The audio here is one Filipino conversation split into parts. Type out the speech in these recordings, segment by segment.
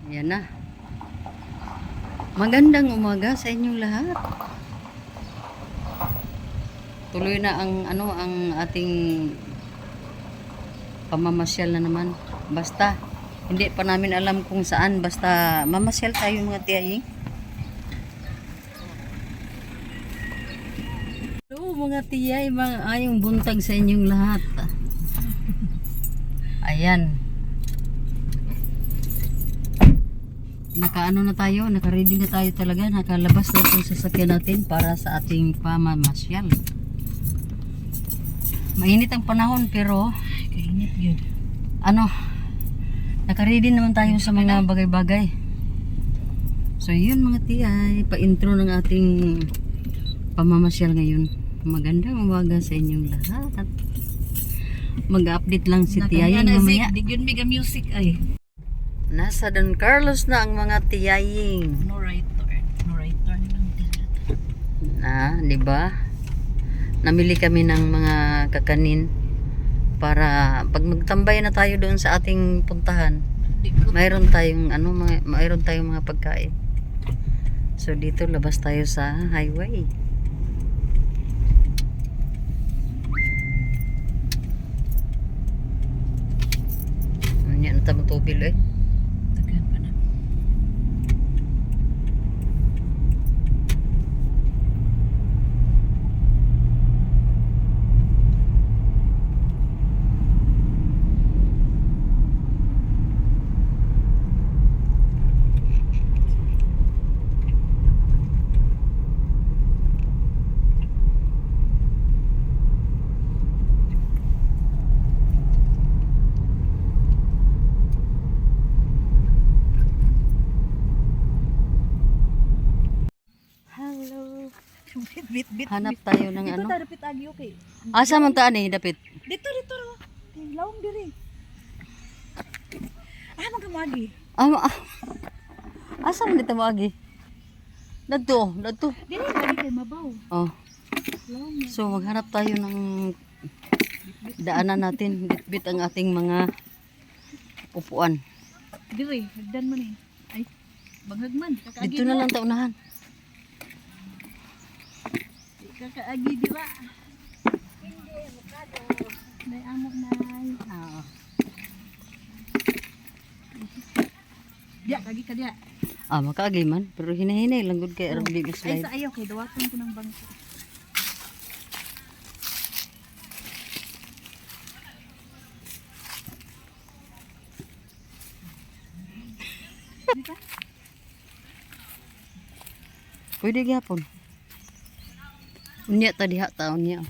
Ayan na. Magandang umaga sa inyong lahat. Tuloy na ang ating pamamasyal na naman. Basta hindi pa namin alam kung saan, basta mamasyal tayo mga tiyay. Hello mga tiyay, mga ayong buntag sa inyong lahat. Ayan. Nakaano na tayo, naka-ready na tayo talaga, nakalabas na itong sasakyan natin para sa ating pamamasyal. Mainit ang panahon pero kainit yun. Naka-ready naman tayo sa mga bagay-bagay. So yun mga tiyay, pa-intro ng ating pamamasyal ngayon. Magandang umaga sa inyong lahat. Mag-update lang si tiyay mamaya. Digyon mega music ay. Nasa Don Carlos na ang mga tiyaying. No writer. No writer lang din. Di ba? Namili kami ng mga kakanin para pag magtambay na tayo doon sa ating puntahan, mayroon tayong mga pagkain. So dito labas tayo sa highway. Yan na tamang tubil eh. Bit. Hanap tayo ng Dito ano. ta dapit agi okay. Asa man taan eh, dapit. Dito ro. Lawom diri. Man ka magi. Asa man dito maagi? Dadto. Dili lagi kay mabaw. Oh. Lawom. So maghanap tayo ng daanan natin, bitbit ang ating mga upuan. Diri, hagdan man eh. Ay, baghag man. Dito na lang ta unahan. Kakaagi di ba? Hindi, mukado. May amok na. Oo. Diya, kagi ka diya. Makaagi man, pero hinahinay lang gud kay aron di Ay, slide. sa ayaw kay dawaton ko ng bangko. Pwede gyapon. Unya ta diha taon niya.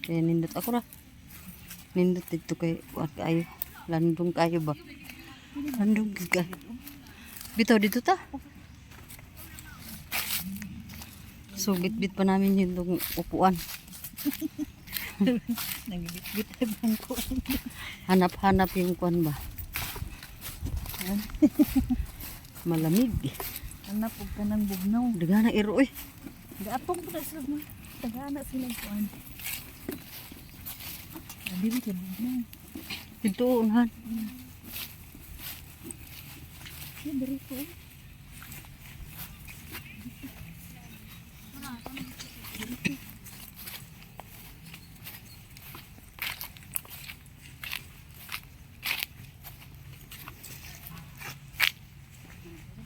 Kaya nindot ako ra. Nindot dito kay kuan kayo. Landong kayo ba? Landong ka. Bitaw dito ta. So bit-bit pa namin yung upuan. Nagibit-bit ang bangko. Hanap-hanap yung kuan ba. Malamig. Hanap og kanang bugnaw. Daga na iro eh. Gaatong po na sila mo. Tagana sila kuan. Dili kay bugnaw. Dito unahan. Diri ko.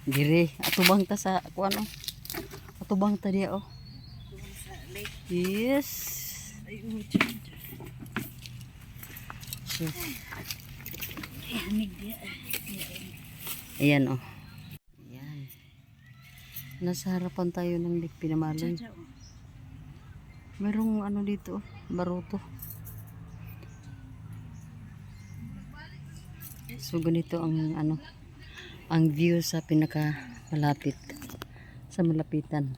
Dire, atubang ta sa kuan oh. Atubang ta diya oh. Yes. Ay, So, hanig dia. ayan oh. Ayan. Nasa harapan tayo ng Lake Pinamaloy. Merong ano dito oh, baruto. So ganito ang view sa pinaka malapit sa malapitan.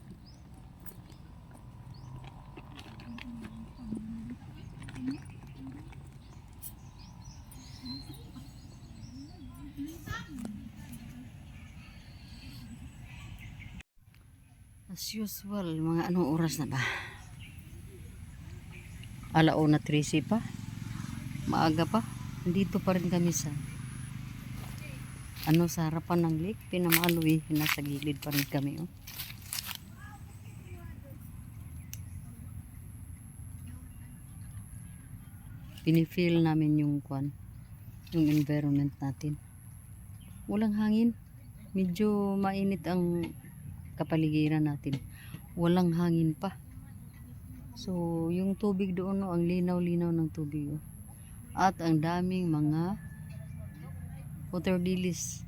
As usual, mga anong oras na ba? 1:13 pa. Maaga pa. Dito pa rin kami sa ano sa harapan ng lake, Pinamaloy, nasa gilid pa rin kami oh. Pinifeel namin yung yung environment natin. Walang hangin, medyo mainit ang kapaligiran natin, walang hangin pa. So yung tubig doon oh, ang linaw-linaw ng tubig oh. At ang daming mga water lilies.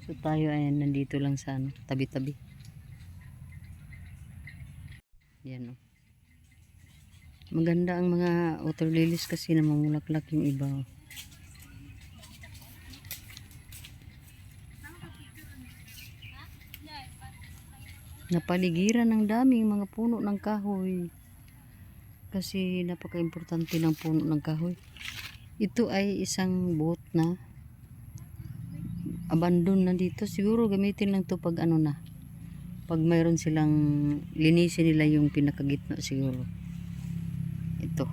So tayo ay nandito lang sa ano, tabi-tabi. Yan oh. Maganda ang mga water lilies kasi namumulaklak yung iba oh. Napaligiran ng daming mga puno ng kahoy. Kasi napaka-importante ng puno ng kahoy. Ito ay isang boat na abandon na dito. Siguro gamitin lang to pag ano na. Pag mayroon silang linisin nila yung pinakagitna siguro. Ito.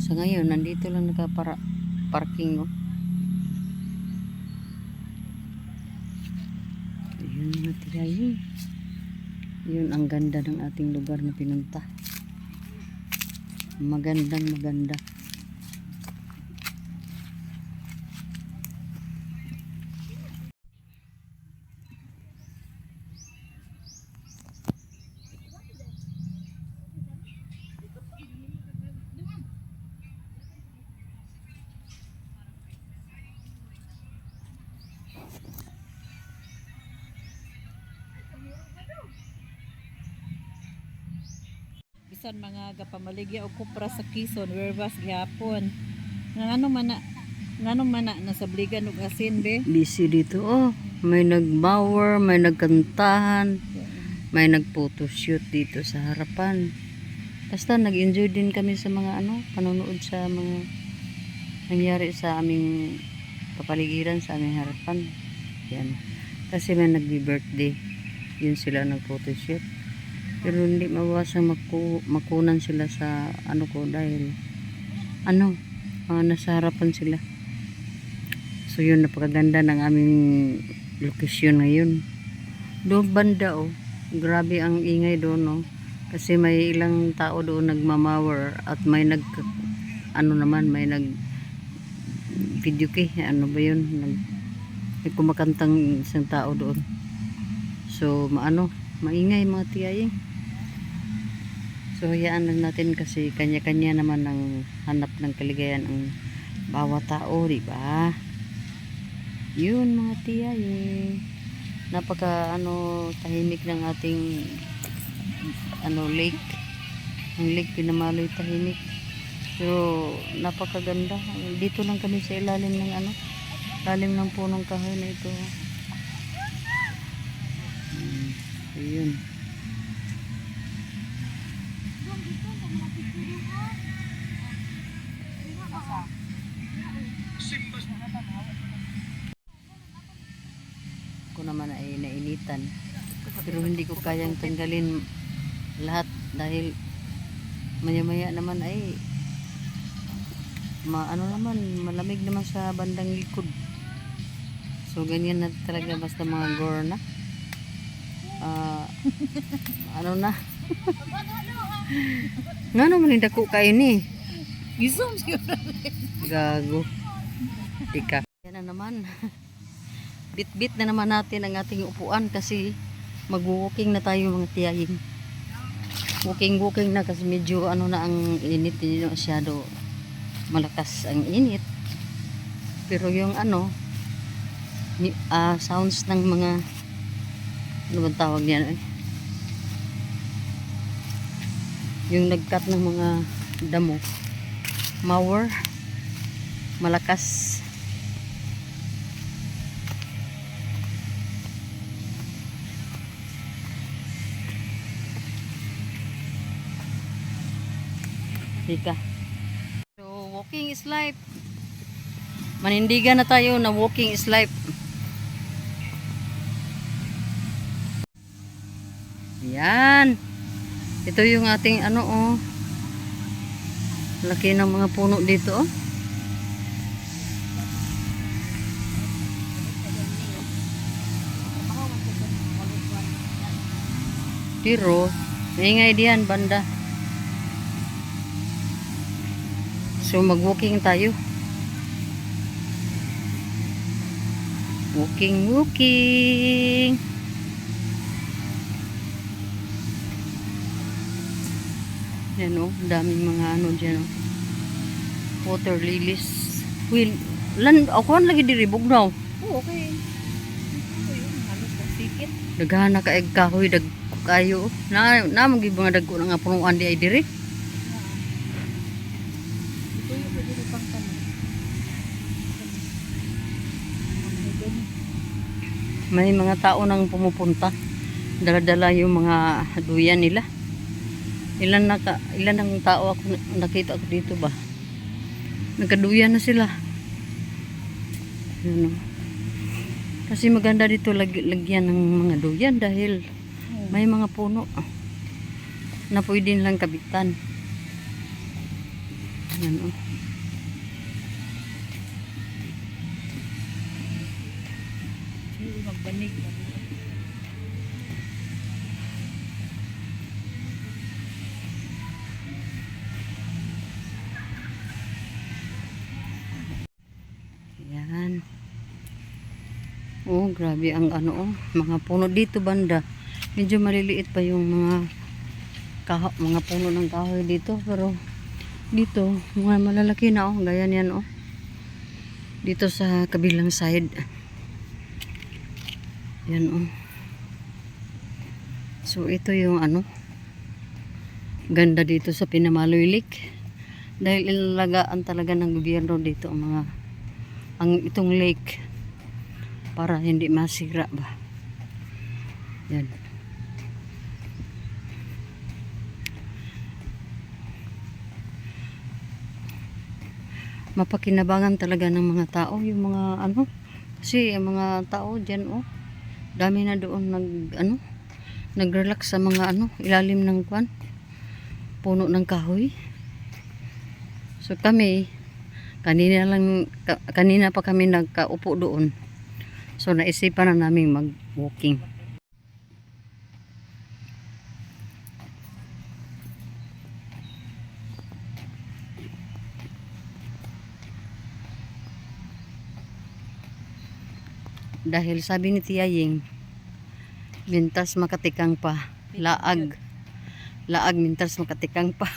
Sa ngayon, nandito lang parking no. Ayun na tiyayin. Yun ang ganda ng ating lugar na pinunta. Magandang maganda. Bisan mga gapamaligya o kupra sa Quezon, werbas gihapon. Ngano man na nasa bligan ug asin be. Busy dito oh. May nagmower, may nagkantahan, may nagphotoshoot dito sa harapan. Basta nag-enjoy din kami sa mga ano, panonood sa mga nangyari sa aming kapaligiran, sa aming harapan. Yan. Kasi may nagbi-birthday. Yun sila nag-photoshoot. Pero hindi mawasang makunan sila sa ano ko dahil ano, nasa harapan sila. So yun, napakaganda ng aming location ngayon. Doon banda oh, grabe ang ingay doon oh. Kasi may ilang tao doon nagmamawer at may may video kay, ano ba yun, may kumakantang isang tao doon. So maingay mga tiyaying. So hayaan lang natin kasi kanya-kanya naman ang hanap ng kaligayahan ang bawat tao, di ba? Yun mga tiyaying. Napaka tahimik ng ating lake. Ang lake Pinamaloy tahimik. Pero napakaganda. Dito lang kami sa ilalim ng ilalim ng punong kahoy na ito. Ayun. Ako naman ay nainitan. Pero hindi ko kayang tanggalin lahat dahil maya-maya naman ay malamig naman sa bandang likod. So ganyan na talaga basta mga gore na. Na nga naman hindi ko kayo ni Isom siya. gago tika. Yan na naman. Bit-bit na naman natin ang ating upuan kasi mag-walking na tayo mga tiyaying. Walking na kasi medyo na ang init, hindi na masyado malakas ang init. Pero yung sounds ng mga ano bang tawag niyan yung nagkat ng mga damo, mower, malakas. Ika. So walking is life. Manindigan na tayo na walking is life. Yan. Ito yung ating ano oh. Laki ng mga puno dito oh. Pero, maingay diyan banda. So mag-walking tayo. Walking. Yan o, daming mga ano dyan o. Water lilies. Will, ako lagi diribog na o. Oo, okay. Ito yun, halos na sikit. Daghan na kaeg kahoy, dag kayo. Na mga dagko na nga punuan di ay diri. Ito yung pwede pang tanong. May mga tao nang pumupunta. Dala-dala yung mga duyan nila. Ilan ang tao ako nakita ako dito ba? Nagkaduyan na sila. Ano? Kasi maganda dito lagyan ng mga duyan dahil may mga puno na pwede lang kabitan. Ano? Hindi magbanig. Yan. Oh, grabe ang ano oh, mga puno dito banda. Medyo maliliit pa yung mga puno ng kahoy dito, pero dito mga malalaki na oh, gaya niyan oh. Dito sa kabilang side. Yan oh. So ito yung ano, ganda dito sa Pinamaloy Lake. Dahil ilalagaan talaga ng gobyerno dito ang itong lake para hindi masira ba. Yan. Mapakinabangan talaga ng mga tao yung mga ano, kasi ang mga tao diyan oh, dami na doon nagrelax sa mga ano, ilalim ng puno ng kahoy. So kami kanina pa kami nagkaupo doon. So naisipan na namin mag-walking. Dahil sabi ni Tia Ying, mintas makatikang pa, laag mintas makatikang pa.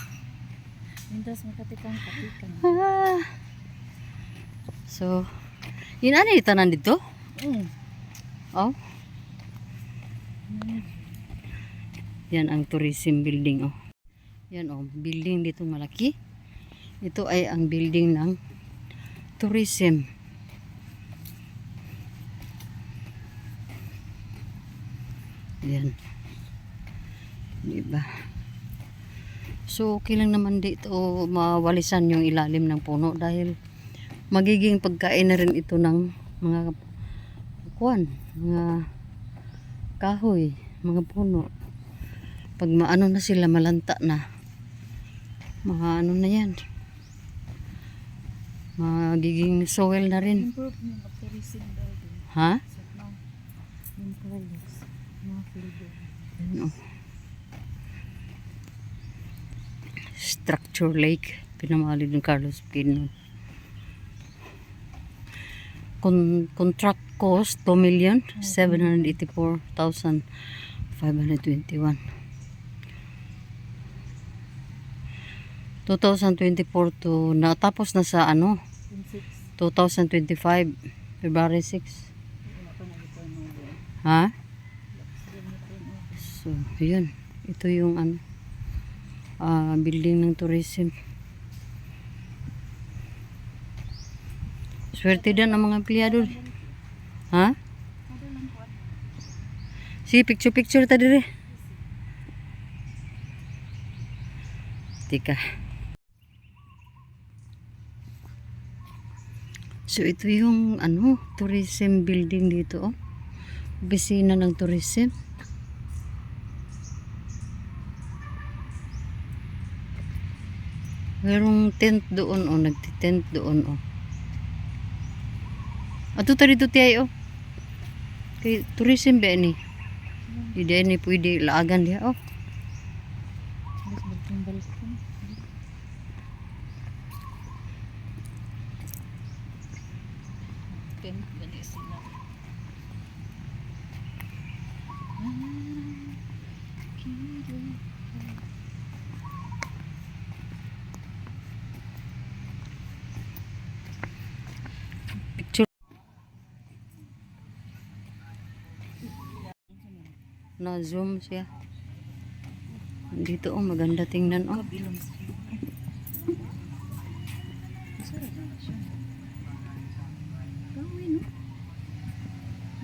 Mintas makatikang katikang. So, yun ano yung tanan dito? Oh. Yan ang tourism building oh. Yan oh, building dito malaki. Ito ay ang building ng tourism. Yan. Diba? So, okay lang naman dito mawalisan yung ilalim ng puno dahil magiging pagkain na rin ito ng mga mga kahoy, mga puno. Pag maano na sila, malanta na. Mga ano na yan. Magiging soil na rin. Improve yung tourism daw din. Ha? So now, improve mga flavor. Ano? Structure Lake. Pinamali ng Carlos Pino. Contract cost 2,784,521. 2024 to natapos na sa ano 2025 February 6. Ha? So, yun. Ito yung ano building ng tourism. Swerte din ang mga empleyado. Ha? Si picture ta dire. Tika. So ito yung ano, tourism building dito oh. Opisina ng tourism. Merong tent doon oh, nagti-tent doon oh. Ato tadi dito tiay oh. Kay tourism ba ni? Hindi ni pwede laagan diha oh. Alas balik ko. Tent gani sila. Picture na zoom siya. Dito oh, maganda tingnan oh. Kabilang sila. Gawin no?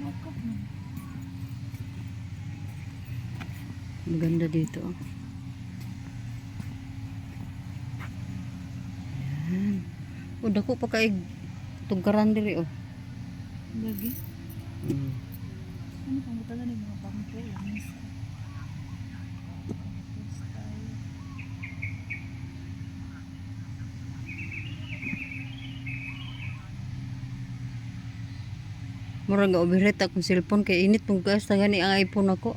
Makap na. Maganda dito oh. Ayan. Oh, dako pa kay tugkaran diri oh. Lagi. Hmm. Ano pang butalan ng mga bangko? Langis. Murag nga overheat akong cellphone kay init pong gas na gani ang iPhone ako.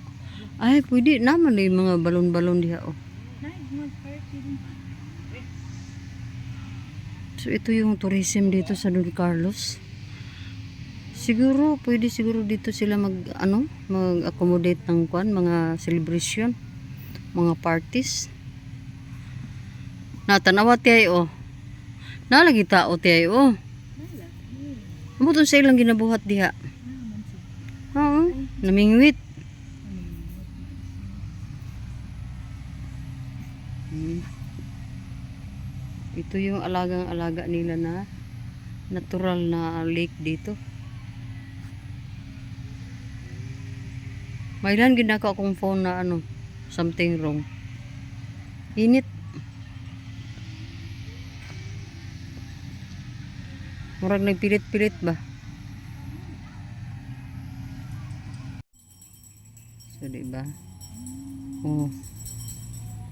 Ay, pwede naman na yung mga balon-balon diha oh. Nay, mag-party din. So ito yung tourism dito sa Don Carlos. Siguro pwede siguro dito sila mag-accommodate ng mga celebration, mga parties. Natanawa tiyay oh. Nalagi tao tiyay oh. Amo to sa ilang ginabuhat diha. Oo, namingwit. Ito yung alagang-alaga nila na natural na lake dito. Mailan ginaka akong phone na something wrong. Init. Murag nagpilit-pilit ba? So, diba? Oh.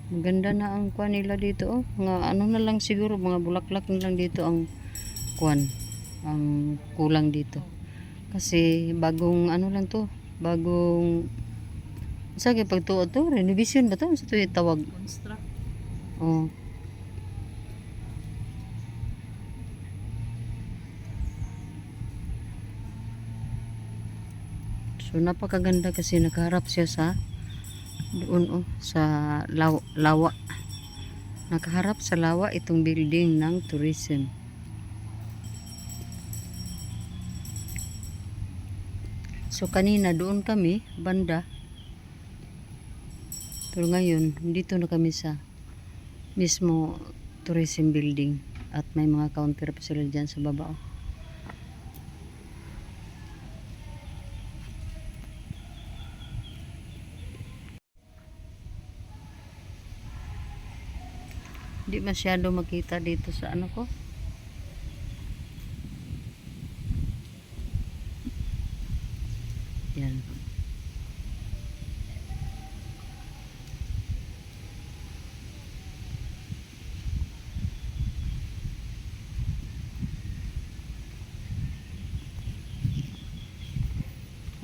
Maganda na ang kwan nila dito oh. Mga na lang siguro, mga bulaklak na lang dito ang kwan. Ang kulang dito. Kasi bagong lang to. Bagong sige pagtuod to, renovation ba to? Sa to yung tawag? Construct. Oh. So napakaganda kasi nakaharap siya sa doon oh, sa lawa. Nakaharap sa lawa itong building ng tourism. So kanina doon kami banda. Pero ngayon dito na kami sa mismo tourism building at may mga counter pa sila dyan sa baba oh. Hindi masyado makita dito sa ko. Yan.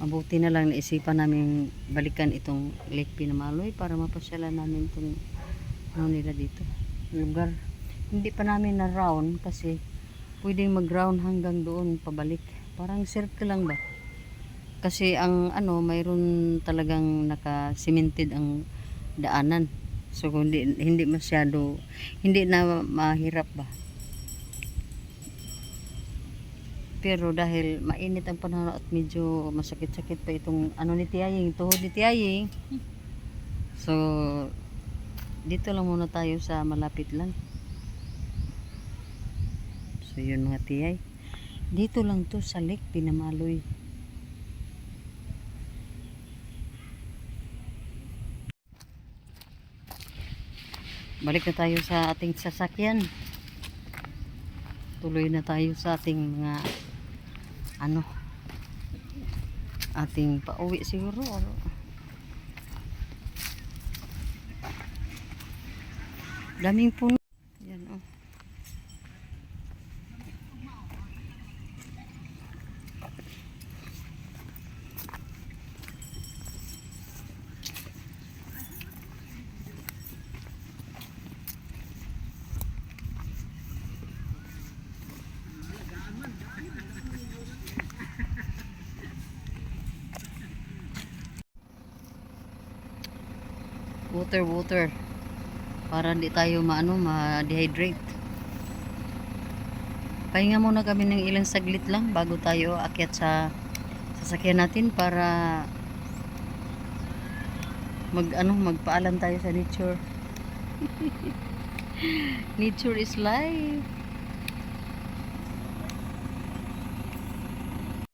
Mabuti na lang naisipan namin balikan itong Lake Pinamaloy para mapasyalan namin itong nila dito. Lugar. Hindi pa namin na round kasi pwedeng mag round hanggang doon pabalik. Parang circle lang ba? Kasi ang mayroon talagang naka-cemented ang daanan. So hindi masyado, hindi na mahirap ba? Pero dahil mainit ang panahon at medyo masakit-sakit pa itong ni Tiyaying, tuhod ni Tiyaying. So dito lang muna tayo sa malapit lang. So yun mga tiyay. Dito lang to sa Lake Pinamaloy. Balik na tayo sa ating sasakyan. Tuloy na tayo sa ating mga ating pauwi siguro. Daming puno. Yan oh. Water. Para hindi tayo ma-dehydrate. Pahinga muna kami ng ilang saglit lang bago tayo akyat sa sasakyan natin para magpaalam tayo sa nature. Nature is life.